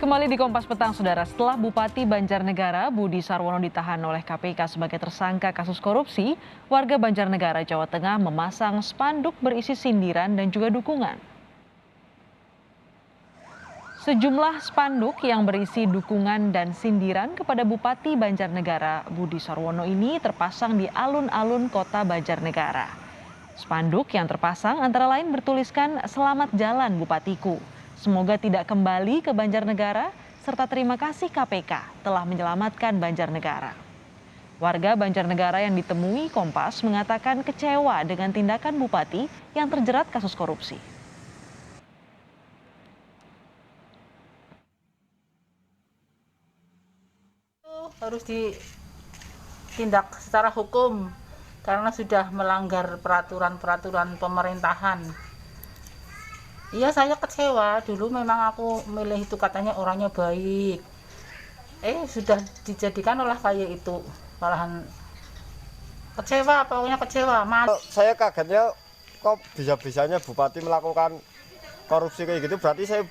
Kembali di Kompas Petang, Saudara. Setelah Bupati Banjarnegara Budi Sarwono ditahan oleh KPK sebagai tersangka kasus korupsi, warga Banjarnegara, Jawa Tengah memasang spanduk berisi sindiran dan juga dukungan. Sejumlah spanduk yang berisi dukungan dan sindiran kepada Bupati Banjarnegara Budi Sarwono ini terpasang di alun-alun kota Banjarnegara. Spanduk yang terpasang antara lain bertuliskan "Selamat Jalan Bupatiku", "Semoga tidak kembali ke Banjarnegara", serta "Terima kasih KPK telah menyelamatkan Banjarnegara". Warga Banjarnegara yang ditemui Kompas mengatakan kecewa dengan tindakan Bupati yang terjerat kasus korupsi. Harus ditindak secara hukum karena sudah melanggar peraturan-peraturan pemerintahan. Iya, saya kecewa. Dulu memang aku milih itu, katanya orangnya baik. Sudah dijadikan olah kayak itu. Malahan kecewa, pokoknya kecewa. Saya kagetnya kok bisa-bisanya Bupati melakukan korupsi kayak gitu. Berarti saya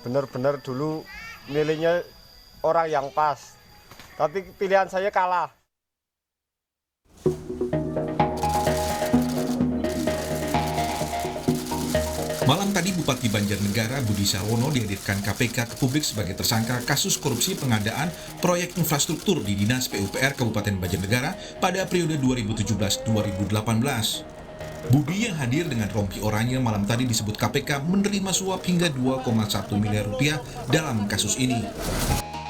benar-benar dulu milihnya orang yang pas. Tapi pilihan saya kalah. Malam tadi Bupati Banjarnegara Budi Sarwono dihadirkan KPK ke publik sebagai tersangka kasus korupsi pengadaan proyek infrastruktur di Dinas PUPR Kabupaten Banjarnegara pada periode 2017-2018. Budi yang hadir dengan rompi oranye malam tadi disebut KPK menerima suap hingga 2,1 miliar rupiah dalam kasus ini.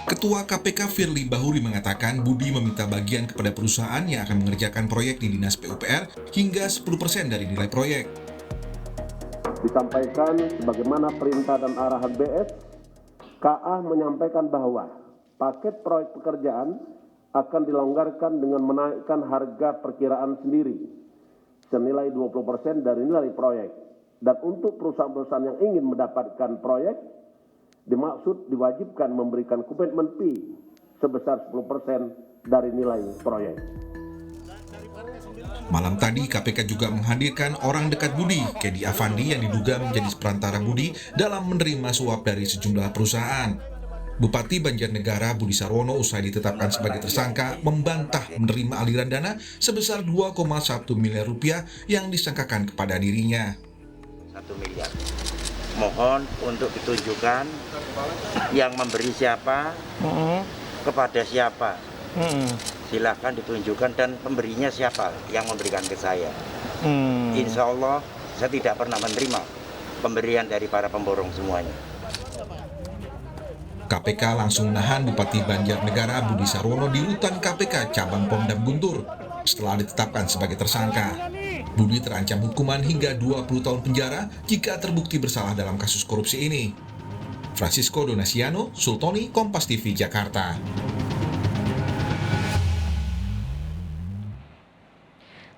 Ketua KPK Firly Bahuri mengatakan Budi meminta bagian kepada perusahaan yang akan mengerjakan proyek di Dinas PUPR hingga 10% dari nilai proyek. Disampaikan sebagaimana perintah dan arahan BS, KA menyampaikan bahwa paket proyek pekerjaan akan dilonggarkan dengan menaikkan harga perkiraan sendiri senilai 20% dari nilai proyek. Dan untuk perusahaan-perusahaan yang ingin mendapatkan proyek, dimaksud diwajibkan memberikan komitmen fee sebesar 10% dari nilai proyek. Malam tadi KPK juga menghadirkan orang dekat Budi, Kedi Afandi, yang diduga menjadi perantara Budi dalam menerima suap dari sejumlah perusahaan. Bupati Banjarnegara Budi Sarwono usai ditetapkan sebagai tersangka membantah menerima aliran dana sebesar 2,1 miliar rupiah yang disangkakan kepada dirinya. 1 miliar. Mohon untuk ditunjukkan yang memberi siapa, kepada siapa. Silahkan ditunjukkan dan pemberinya siapa yang memberikan ke saya. Insya Allah saya tidak pernah menerima pemberian dari para pemborong semuanya. KPK langsung menahan Bupati Banjarnegara Budi Sarwono di rutan KPK cabang Pondam Guntur setelah ditetapkan sebagai tersangka. Budi terancam hukuman hingga 20 tahun penjara jika terbukti bersalah dalam kasus korupsi ini. Francisco Donasiano, Sultoni, Kompas TV, Jakarta.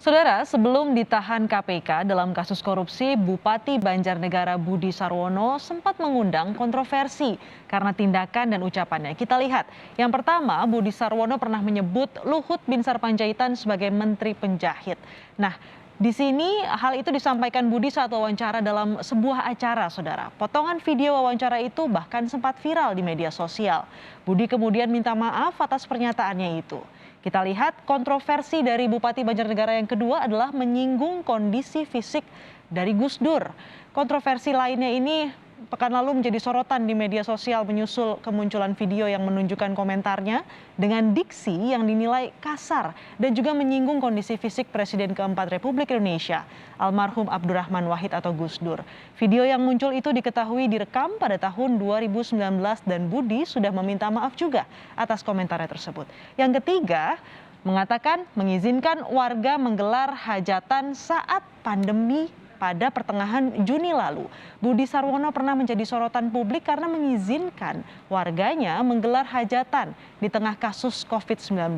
Saudara, sebelum ditahan KPK dalam kasus korupsi, Bupati Banjarnegara Budi Sarwono sempat mengundang kontroversi karena tindakan dan ucapannya. Kita lihat, yang pertama, Budi Sarwono pernah menyebut Luhut Binsar Panjaitan sebagai menteri penjahit. Nah, di sini hal itu disampaikan Budi saat wawancara dalam sebuah acara, Saudara. Potongan video wawancara itu bahkan sempat viral di media sosial. Budi kemudian minta maaf atas pernyataannya itu. Kita lihat kontroversi dari Bupati Banjarnegara yang kedua adalah menyinggung kondisi fisik dari Gus Dur. Kontroversi lainnya ini pekan lalu menjadi sorotan di media sosial menyusul kemunculan video yang menunjukkan komentarnya dengan diksi yang dinilai kasar dan juga menyinggung kondisi fisik Presiden keempat Republik Indonesia, almarhum Abdurrahman Wahid atau Gus Dur. Video yang muncul itu diketahui direkam pada tahun 2019 dan Budi sudah meminta maaf juga atas komentarnya tersebut. Yang ketiga, mengatakan mengizinkan warga menggelar hajatan saat pandemi pada pertengahan Juni lalu. Budi Sarwono pernah menjadi sorotan publik karena mengizinkan warganya menggelar hajatan di tengah kasus COVID-19.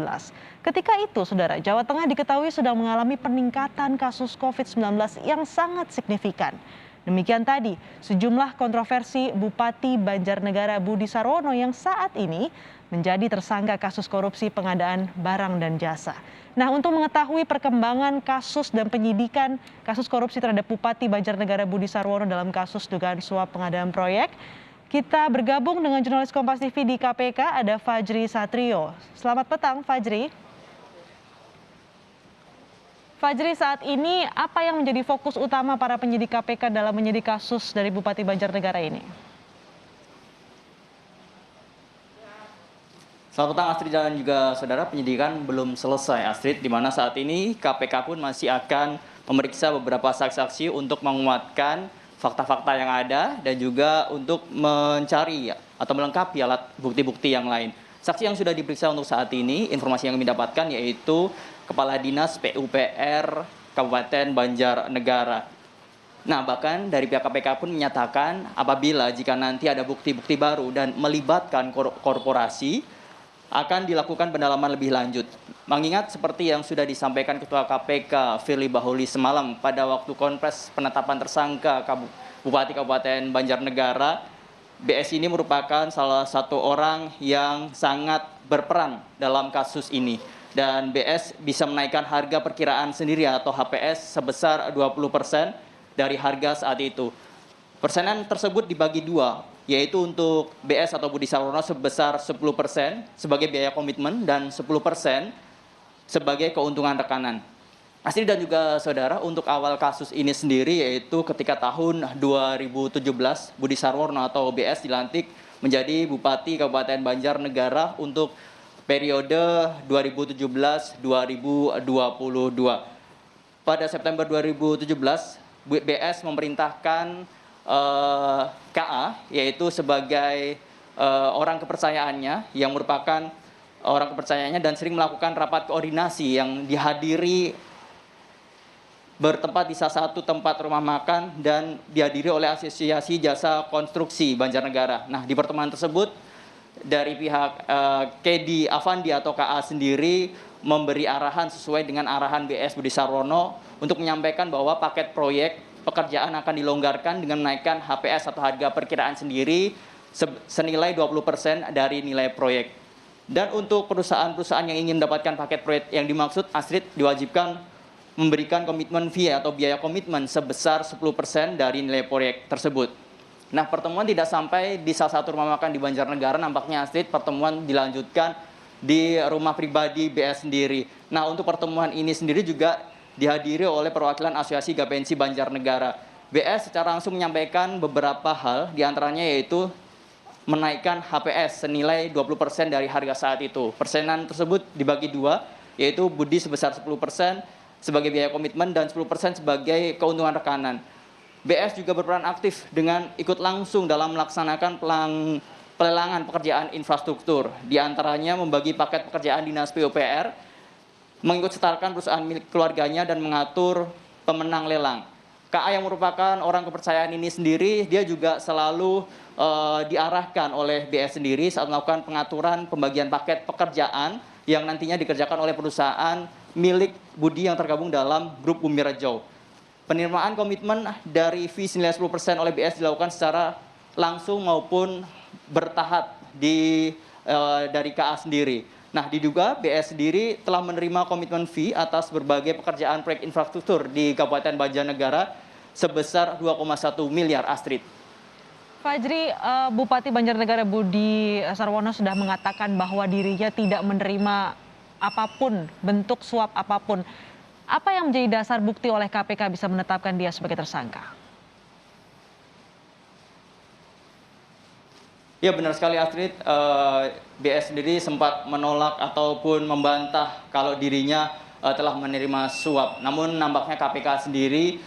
Ketika itu, Saudara, Jawa Tengah diketahui sedang mengalami peningkatan kasus COVID-19 yang sangat signifikan. Demikian tadi sejumlah kontroversi Bupati Banjarnegara Budi Sarwono yang saat ini menjadi tersangka kasus korupsi pengadaan barang dan jasa. Nah, untuk mengetahui perkembangan kasus dan penyidikan kasus korupsi terhadap Bupati Banjarnegara Budi Sarwono dalam kasus dugaan suap pengadaan proyek, Kita bergabung dengan jurnalis Kompas TV di KPK, ada Fajri Satrio. Selamat petang, Fajri. Fajri, saat ini apa yang menjadi fokus utama para penyidik KPK dalam menyidik kasus dari Bupati Banjarnegara ini? Selamat petang Astrid dan juga saudara, penyidikan belum selesai Astrid, di mana saat ini KPK pun masih akan memeriksa beberapa saksi-saksi untuk menguatkan fakta-fakta yang ada dan juga untuk mencari atau melengkapi alat bukti-bukti yang lain. Saksi yang sudah diperiksa untuk saat ini, informasi yang kami dapatkan yaitu Kepala Dinas PUPR Kabupaten Banjarnegara. Nah, bahkan dari pihak KPK pun menyatakan apabila jika nanti ada bukti-bukti baru dan melibatkan korporasi, akan dilakukan pendalaman lebih lanjut. Mengingat seperti yang sudah disampaikan Ketua KPK Firly Bahuri semalam pada waktu konferensi penetapan tersangka Bupati Kabupaten Banjarnegara, BS ini merupakan salah satu orang yang sangat berperan dalam kasus ini. Dan BS bisa menaikkan harga perkiraan sendiri atau HPS sebesar 20% dari harga saat itu. Persenan tersebut dibagi dua, yaitu untuk BS atau Budi Sarwono sebesar 10% sebagai biaya komitmen dan 10% sebagai keuntungan rekanan. Astrid dan juga saudara, untuk awal kasus ini sendiri yaitu ketika tahun 2017 Budi Sarwono atau BS dilantik menjadi Bupati Kabupaten Banjarnegara untuk periode 2017-2022. Pada September 2017, BS memerintahkan KA, yaitu sebagai orang kepercayaannya yang merupakan orang kepercayaannya dan sering melakukan rapat koordinasi yang dihadiri bertempat di salah satu tempat rumah makan dan dihadiri oleh Asosiasi Jasa Konstruksi Banjarnegara. Nah, di pertemuan tersebut dari pihak Kedi Avandi atau KA sendiri memberi arahan sesuai dengan arahan BS Budi Sarwono untuk menyampaikan bahwa paket proyek pekerjaan akan dilonggarkan dengan menaikkan HPS atau harga perkiraan sendiri senilai 20% dari nilai proyek. Dan untuk perusahaan-perusahaan yang ingin mendapatkan paket proyek yang dimaksud, Astrid, diwajibkan memberikan komitmen fee atau biaya komitmen sebesar 10% dari nilai proyek tersebut. Nah, pertemuan tidak sampai di salah satu rumah makan di Banjarnegara, nampaknya Astrid, pertemuan dilanjutkan di rumah pribadi BS sendiri. Nah, untuk pertemuan ini sendiri juga dihadiri oleh perwakilan Asosiasi Gapensi Banjarnegara. BS secara langsung menyampaikan beberapa hal, diantaranya yaitu menaikkan HPS senilai 20% dari harga saat itu. Persenan tersebut dibagi dua, yaitu Budi sebesar 10% sebagai biaya komitmen dan 10% sebagai keuntungan rekanan. BS juga berperan aktif dengan ikut langsung dalam melaksanakan pelelangan pekerjaan infrastruktur. Di antaranya membagi paket pekerjaan Dinas PUPR, mengikut sertakan perusahaan milik keluarganya dan mengatur pemenang lelang. KA yang merupakan orang kepercayaan ini sendiri, dia juga selalu diarahkan oleh BS sendiri saat melakukan pengaturan pembagian paket pekerjaan yang nantinya dikerjakan oleh perusahaan milik Budi yang tergabung dalam grup Bumi Rejo. Penerimaan komitmen dari fee senilai 10% oleh BS dilakukan secara langsung maupun bertahap dari KA sendiri. Nah, diduga BS sendiri telah menerima komitmen fee atas berbagai pekerjaan proyek infrastruktur di Kabupaten Banjarnegara sebesar 2,1 miliar, Astrid. Fajri, Bupati Banjarnegara Budi Sarwono sudah mengatakan bahwa dirinya tidak menerima apapun, bentuk suap apapun. Apa yang menjadi dasar bukti oleh KPK bisa menetapkan dia sebagai tersangka? Ya, benar sekali Astrid, BS sendiri sempat menolak ataupun membantah kalau dirinya telah menerima suap. Namun nampaknya KPK sendiri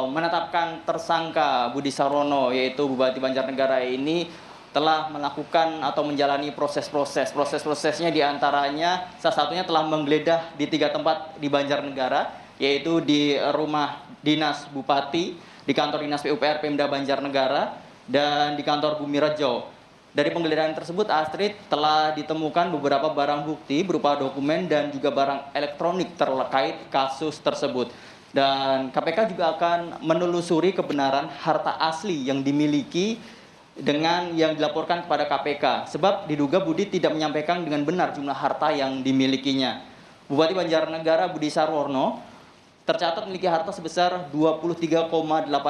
menetapkan tersangka Budi Sarwono, yaitu Bupati Banjarnegara ini telah melakukan atau menjalani proses-proses. Proses-prosesnya diantaranya salah satunya telah menggeledah di 3 tempat di Banjarnegara, yaitu di rumah dinas Bupati, di kantor dinas PUPR Pemda Banjarnegara, dan di kantor Bumi Rejo. Dari penggeledahan tersebut, Astrid, telah ditemukan beberapa barang bukti berupa dokumen dan juga barang elektronik terkait kasus tersebut. Dan KPK juga akan menelusuri kebenaran harta asli yang dimiliki dengan yang dilaporkan kepada KPK. Sebab diduga Budi tidak menyampaikan dengan benar jumlah harta yang dimilikinya. Bupati Banjarnegara Budi Sarwono tercatat memiliki harta sebesar 23,8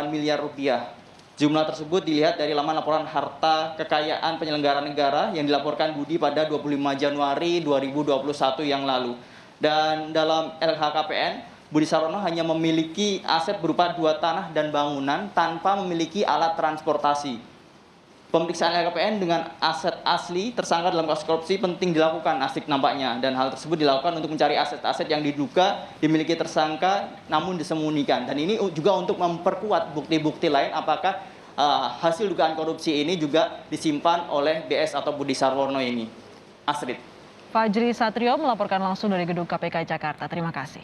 miliar rupiah. Jumlah tersebut dilihat dari laman laporan harta kekayaan penyelenggara negara yang dilaporkan Budi pada 25 Januari 2021 yang lalu. Dan dalam LHKPN, Budi Sarwono hanya memiliki aset berupa 2 tanah dan bangunan tanpa memiliki alat transportasi. Pemeriksaan LHKPN dengan aset asli tersangka dalam kasus korupsi penting dilakukan asik nampaknya, dan hal tersebut dilakukan untuk mencari aset-aset yang diduga dimiliki tersangka namun disembunyikan, dan ini juga untuk memperkuat bukti-bukti lain apakah hasil dugaan korupsi ini juga disimpan oleh BS atau Budi Sarwono ini. Astrid. Fajri Satrio melaporkan langsung dari Gedung KPK Jakarta. Terima kasih.